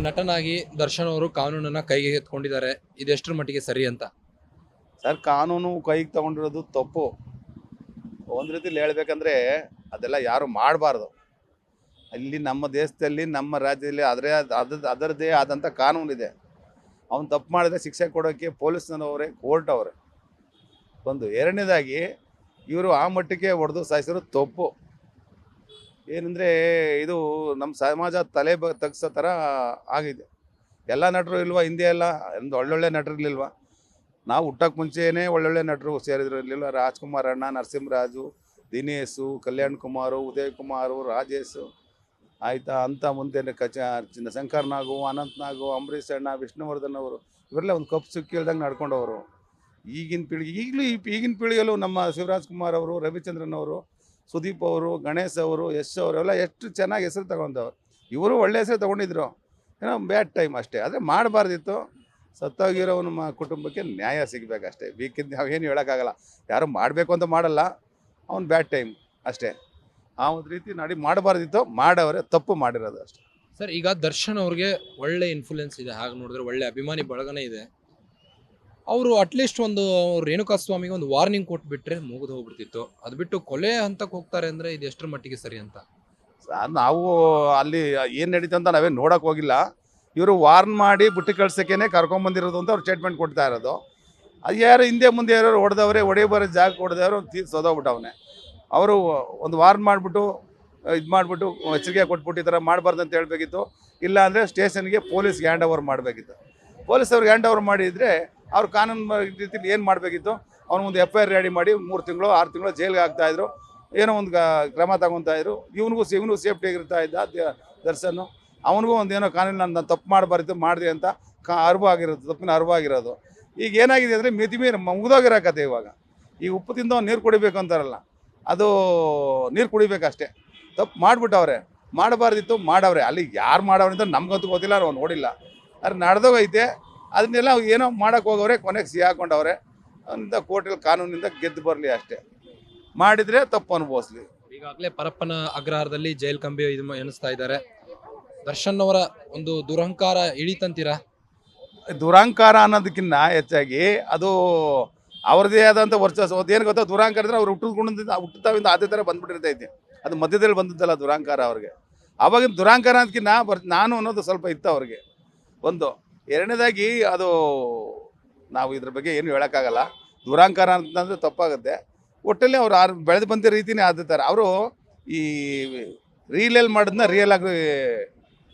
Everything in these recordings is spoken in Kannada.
ನಟನಾಗಿ ದರ್ಶನ್ ಅವರು ಕಾನೂನನ್ನ ಕೈಗೆ ಎತ್ಕೊಂಡಿದ್ದಾರೆ. ಇದೆಷ್ಟರ ಮಟ್ಟಿಗೆ ಸರಿ ಅಂತ? ಸರ್, ಕಾನೂನು ಕೈಗೆ ತಗೊಂಡಿರೋದು ತಪ್ಪು. ಒಂದು ರೀತಿಲಿ ಹೇಳ್ಬೇಕಂದ್ರೆ ಅದೆಲ್ಲ ಯಾರು ಮಾಡಬಾರ್ದು. ಇಲ್ಲಿ ನಮ್ಮ ದೇಶದಲ್ಲಿ, ನಮ್ಮ ರಾಜ್ಯದಲ್ಲಿ ಅದರದೇ ಆದಂಥ ಕಾನೂನಿದೆ. ಅವನು ತಪ್ಪು ಮಾಡಿದ್ರೆ ಶಿಕ್ಷೆ ಕೊಡೋಕ್ಕೆ ಪೊಲೀಸ್ನವರೇ, ಕೋರ್ಟ್ ಅವರೇ. ಒಂದು ಎರಡನೇದಾಗಿ ಇವರು ಆ ಮಟ್ಟಕ್ಕೆ ಹೊಡೆದು ಸಾಯಿಸಿರೋದು ತಪ್ಪು. ಏನಂದರೆ ಇದು ನಮ್ಮ ಸಮಾಜ ತಲೆ ತಗ್ಸೋ ಥರ ಆಗಿದೆ. ಎಲ್ಲ ನಟರು ಇಲ್ವಾ? ಹಿಂದೆ ಎಲ್ಲ ಒಂದು ಒಳ್ಳೊಳ್ಳೆ ನಟರಿರ್ಲಿಲ್ವಾ? ನಾವು ಹುಟ್ಟಕ್ಕೆ ಮುಂಚೆನೇ ಒಳ್ಳೊಳ್ಳೆ ನಟರು ಸೇರಿದ್ರು ಇರಲಿಲ್ಲ? ರಾಜ್ಕುಮಾರ್ ಅಣ್ಣ, ನರಸಿಂಹರಾಜು, ದಿನೇಶು, ಕಲ್ಯಾಣ್ ಕುಮಾರು, ಉದಯ್ ಕುಮಾರು, ರಾಜೇಶು, ಆಯಿತಾ, ಅಂತ ಮುಂದೆ ಶಂಕರ್ ನಾಗು, ಅನಂತ್ ನಾಗು, ಅಂಬರೀಷ್ ಅಣ್ಣ, ವಿಷ್ಣುವರ್ಧನ್ ಅವರು, ಇವರೆಲ್ಲ ಒಂದು ಕಪ್ಪು ಸುಕ್ಕಿ ಇಲ್ದಂಗೆ ನಡ್ಕೊಂಡವರು. ಈಗಿನ ಪೀಳಿಗೆ ಈಗಿನ ಪೀಳಿಗೆಯಲ್ಲೂ ನಮ್ಮ ಶಿವರಾಜ್ ಕುಮಾರ್ ಅವರು, ರವಿಚಂದ್ರನ್ ಅವರು, ಸುದೀಪ್ ಅವರು, ಗಣೇಶ್ ಅವರು, ಯಶ್ ಅವರೆಲ್ಲ ಎಷ್ಟು ಚೆನ್ನಾಗಿ ಹೆಸರು ತಗೊಂಡವ್ರು. ಇವರು ಒಳ್ಳೆ ಹೆಸರು ತೊಗೊಂಡಿದ್ರು. ಏನೋ ಬ್ಯಾಡ್ ಟೈಮ್ ಅಷ್ಟೇ. ಆದರೆ ಮಾಡಬಾರ್ದಿತ್ತು. ಸತ್ತೋಗಿರೋ ನಮ್ಮ ಕುಟುಂಬಕ್ಕೆ ನ್ಯಾಯ ಸಿಗಬೇಕಷ್ಟೇ. ಬೇಕಿದ್ದು ನಾವೇನು ಹೇಳೋಕ್ಕಾಗಲ್ಲ. ಯಾರು ಮಾಡಬೇಕು ಅಂತ ಮಾಡಲ್ಲ, ಅವ್ನು ಬ್ಯಾಡ್ ಟೈಮ್ ಅಷ್ಟೇ. ಆ ಒಂದು ರೀತಿ ಮಾಡಬಾರ್ದಿತ್ತು, ಮಾಡವರೇ ತಪ್ಪು ಮಾಡಿರೋದು ಅಷ್ಟೇ. ಸರ್, ಈಗ ದರ್ಶನ್ ಅವ್ರಿಗೆ ಒಳ್ಳೆ ಇನ್ಫ್ಲೂಯೆನ್ಸ್ ಇದೆ, ಹಾಗೆ ನೋಡಿದ್ರೆ ಒಳ್ಳೆ ಅಭಿಮಾನಿ ಬಳಗನೇ ಇದೆ. ಅವರು ಅಟ್ಲೀಸ್ಟ್ ಒಂದು ರೇಣುಕಾ ಸ್ವಾಮಿಗೆ ಒಂದು ವಾರ್ನಿಂಗ್ ಕೊಟ್ಬಿಟ್ರೆ ಮುಗಿದು ಹೋಗ್ಬಿಡ್ತಿತ್ತು. ಅದು ಬಿಟ್ಟು ಕೊಲೆ ಹಂತಕ್ಕೆ ಹೋಗ್ತಾರೆ ಅಂದರೆ ಇದು ಎಷ್ಟರ ಮಟ್ಟಿಗೆ ಸರಿ ಅಂತ? ನಾವು ಅಲ್ಲಿ ಏನು ನಡೀತು ಅಂತ ನಾವೇನು ನೋಡೋಕೆ ಹೋಗಿಲ್ಲ. ಇವರು ವಾರ್ನ್ ಮಾಡಿ ಬುಟ್ಟಿ ಕಳ್ಸೋಕ್ಕೇ ಕರ್ಕೊಂಬಂದಿರೋದು ಅಂತ ಅವ್ರು ಸ್ಟೇಟ್ಮೆಂಟ್ ಕೊಡ್ತಾ ಇರೋದು. ಅದು ಯಾರು ಹಿಂದೆ ಮುಂದೆ ಯಾರು ಹೊಡೆದವ್ರೆ, ಹೊಡೆಯಬರೋ ಜಾಗ ಹೊಡೆದವರು ಸೋದೋಗ್ಬಿಟ್ಟವನೇ. ಅವರು ಒಂದು ವಾರ್ನ್ ಮಾಡಿಬಿಟ್ಟು ಇದು ಮಾಡಿಬಿಟ್ಟು ಎಚ್ಚರಿಕೆ ಕೊಟ್ಬಿಟ್ಟು ಈ ಥರ ಮಾಡಬಾರ್ದು ಅಂತ ಹೇಳಬೇಕಿತ್ತು. ಇಲ್ಲ ಅಂದರೆ ಸ್ಟೇಷನ್ಗೆ ಪೊಲೀಸ್ಗೆ ಹ್ಯಾಂಡ್ ಓವರ್ ಮಾಡಬೇಕಿತ್ತು. ಪೊಲೀಸ್ ಅವ್ರಿಗೆ ಹ್ಯಾಂಡ್ ಓವರ್ ಮಾಡಿದರೆ ಅವ್ರು ಕಾನೂನು ರೀತಿಯಲ್ಲಿ ಏನು ಮಾಡಬೇಕಿತ್ತು? ಅವ್ನು ಒಂದು FIR ರೆಡಿ ಮಾಡಿ 3 ತಿಂಗಳು 6 ತಿಂಗಳು ಜೈಲಿಗೆ ಹಾಕ್ತಾಯಿದ್ರು. ಏನೋ ಒಂದು ಕ್ರಮ ತಗೊತಾಯಿದ್ರು. ಇವನಿಗೂ ಸೇಫ್ಟಿ ಆಗಿರ್ತಾ ಇದ್ದ ದರ್ಶನ್. ಅವನಿಗೂ ಒಂದೇನೋ ಕಾನೂನು ನಾನು ತಪ್ಪು ಮಾಡಬಾರ್ದು ಮಾಡಿದೆ ಅಂತ ಅರಿವು ಆಗಿರೋದು, ತಪ್ಪಿನ ಅರಿವು ಆಗಿರೋದು. ಈಗ ಏನಾಗಿದೆ ಅಂದರೆ ಮಿತಿಮೀರಿ ಮುಗಿದೋಗಿರೋ ಕತೆ. ಇವಾಗ ಈ ಉಪ್ಪು ತಿಂದು ನೀರು ಕುಡಿಬೇಕು ಅಂತಾರಲ್ಲ, ಅದು ನೀರು ಕುಡಿಬೇಕಷ್ಟೇ. ತಪ್ಪು ಮಾಡಿಬಿಟ್ಟವ್ರೆ. ಮಾಡಬಾರ್ದಿತ್ತು, ಮಾಡವ್ರೆ. ಅಲ್ಲಿ ಯಾರು ಮಾಡವ್ರೆ ಅಂತ ನಮ್ಗಂತೂ ಗೊತ್ತಿಲ್ಲ, ನಾವು ನೋಡಿಲ್ಲ. ಅದು ನಡೆದೋಗೈತೆ. ಅದನ್ನೆಲ್ಲ ಏನೋ ಮಾಡೋಕ್ಕೆ ಹೋಗವ್ರೆ, ಕೊನೆಗೆ ಸಿಹಾಕೊಂಡವ್ರೆ ಅಂತ. ಕೋರ್ಟಲ್ಲಿ ಕಾನೂನಿಂದ ಗೆದ್ದು ಬರಲಿ ಅಷ್ಟೇ. ಮಾಡಿದರೆ ತಪ್ಪು ಅನುಭವಿಸ್ಲಿ. ಈಗಾಗಲೇ ಪರಪ್ಪನ ಅಗ್ರಹಾರದಲ್ಲಿ ಜೈಲ್ ಕಂಬಿ ಇದು ಎನಿಸ್ತಾ ಇದ್ದಾರೆ. ದರ್ಶನ್ ಅವರ ಒಂದು ದುರಹಂಕಾರ ಇಳಿತಂತೀರಾ? ದುರಹಂಕಾರ ಅನ್ನೋದಕ್ಕಿಂತ ಹೆಚ್ಚಾಗಿ ಅದು ಅವ್ರದ್ದೇ ಆದಂಥ ವರ್ಚಸ್ಸು. ಅದೇನು ಗೊತ್ತಾ, ದುರಹಂಕಾರ ಅಂದರೆ ಅವ್ರು ಹುಟ್ಟುತ್ತಾವಿಂದ ಅದೇ ಥರ ಬಂದ್ಬಿಟ್ಟಿರ್ತೈತೆ. ಅದು ಮಧ್ಯದಲ್ಲಿ ಬಂದದ್ದಲ್ಲ ದುರಹಂಕಾರ ಅವ್ರಿಗೆ. ಆವಾಗಿನ ದುರಹಂಕಾರ ಅನ್ನೋದಕ್ಕಿಂತ ನಾನು ಅನ್ನೋದು ಸ್ವಲ್ಪ ಇತ್ತು ಅವ್ರಿಗೆ. ಒಂದು ಎರಡನೇದಾಗಿ ಅದು ನಾವು ಇದ್ರ ಬಗ್ಗೆ ಏನು ಹೇಳೋಕ್ಕಾಗಲ್ಲ. ದುರಹಂಕಾರ ಅಂತಂದರೆ ತಪ್ಪಾಗುತ್ತೆ. ಒಟ್ಟಲ್ಲಿ ಅವ್ರು ಬೆಳೆದು ಬಂದ ರೀತಿಯೇ ಆದಿರ್ತಾರೆ. ಅವರು ಈ ರೀಲಲ್ಲಿ ಮಾಡೋದನ್ನ ರಿಯಲ್ ಆಗಿ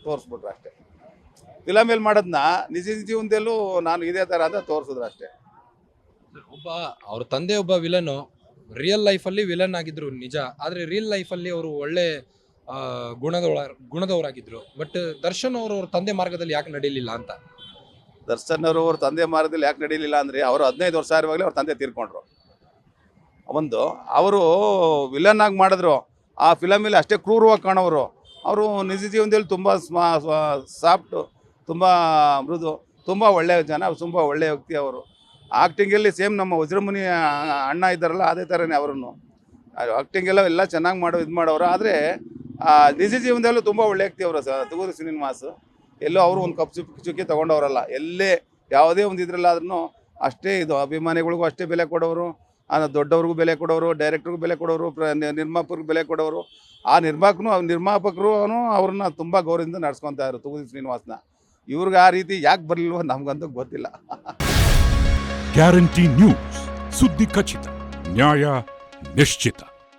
ತೋರಿಸ್ಬಿಟ್ರು ಅಷ್ಟೇ. ಫಿಲಮಲ್ಲಿ ಮಾಡೋದನ್ನ ನಿಜ ಜೀವನದಲ್ಲೂ ನಾನು ಇದೇ ಥರ ಅಂತ ತೋರಿಸಿದ್ರು ಅಷ್ಟೇ. ಅವ್ರ ತಂದೆ ಒಬ್ಬ ವಿಲನ್ನು, ರಿಯಲ್ ಲೈಫಲ್ಲಿ ವಿಲನ್ ಆಗಿದ್ರು ನಿಜ. ಆದರೆ ರಿಯಲ್ ಲೈಫಲ್ಲಿ ಅವರು ಒಳ್ಳೆ ಗುಣದವರಾಗಿದ್ರು. ಬಟ್ ದರ್ಶನ್ ಅವರು ಅವ್ರ ತಂದೆ ಮಾರ್ಗದಲ್ಲಿ ಯಾಕೆ ನಡೀಲಿಲ್ಲ ಅಂತ? ದರ್ಶನ್ ಅವರು ಅವ್ರ ತಂದೆ ಮಾರ್ಗದಲ್ಲಿ ಯಾಕೆ ನಡೀಲಿಲ್ಲ ಅಂದರೆ, ಅವರು 15 ವರ್ಷ ಇರುವಾಗಲೇ ಅವ್ರ ತಂದೆ ತೀರ್ಕೊಂಡ್ರು. ಒಂದು ಅವರು ವಿಲನ್ ಆಗಿ ಮಾಡಿದ್ರು. ಆ ಫಿಲಮಲ್ಲಿ ಅಷ್ಟೇ ಕ್ರೂರವಾಗಿ ಕಾಣೋರು. ಅವರು ನಿಜ ಜೀವನದಲ್ಲಿ ತುಂಬ ಸಾಫ್ಟು, ತುಂಬ ಮೃದು, ತುಂಬ ಒಳ್ಳೆಯ ಜನ, ತುಂಬ ಒಳ್ಳೆಯ ವ್ಯಕ್ತಿ ಅವರು. ಆ್ಯಕ್ಟಿಂಗಲ್ಲಿ ಸೇಮ್ ನಮ್ಮ ವಜ್ರಮುನಿ ಅಣ್ಣ ಇದ್ದಾರಲ್ಲ, ಅದೇ ಥರನೇ ಅವರನ್ನು ಆ್ಯಕ್ಟಿಂಗೆಲ್ಲ ಚೆನ್ನಾಗಿ ಮಾಡೋರು. ಆದರೆ ನಿಜ ಜೀವನದಲ್ಲೂ ತುಂಬ ಒಳ್ಳೆ ವ್ಯಕ್ತಿ ಅವರು. ತುಗೂರು ಶ್ರೀನಿವಾಸ್ ಎಲ್ಲೋ ಅವರು ಒಂದು ಕಪ್ ಚುಕ್ಕಿ ತೊಗೊಂಡವರಲ್ಲ. ಎಲ್ಲೇ ಯಾವುದೇ ಒಂದು ಇದ್ರಲ್ಲಾದ್ರೂ ಅಷ್ಟೇ ಇದು ಅಭಿಮಾನಿಗಳಿಗೂ ಅಷ್ಟೇ ಬೆಲೆ ಕೊಡೋರು, ದೊಡ್ಡವ್ರಿಗೂ ಬೆಲೆ ಕೊಡೋರು, ಡೈರೆಕ್ಟ್ರಿಗೂ ಬೆಲೆ ಕೊಡೋರು, ನಿರ್ಮಾಪಕರಿಗೂ ಬೆಲೆ ಕೊಡೋರು. ಆ ನಿರ್ಮಾಪಕರು ಅವ್ರನ್ನ ತುಂಬ ಗೌರವದಿಂದ ನಡೆಸ್ಕೊತಾ ಇದ್ರು ತುಗೂರು ಶ್ರೀನಿವಾಸ್ನ. ಇವ್ರಿಗೆ ಆ ರೀತಿ ಯಾಕೆ ಬರಲಿಲ್ವೋ ನಮಗಂತೂ ಗೊತ್ತಿಲ್ಲ. ಗ್ಯಾರಂಟಿ ನ್ಯೂಸ್, ಸುದ್ದಿ ಖಚಿತ, ನ್ಯಾಯ ನಿಶ್ಚಿತ.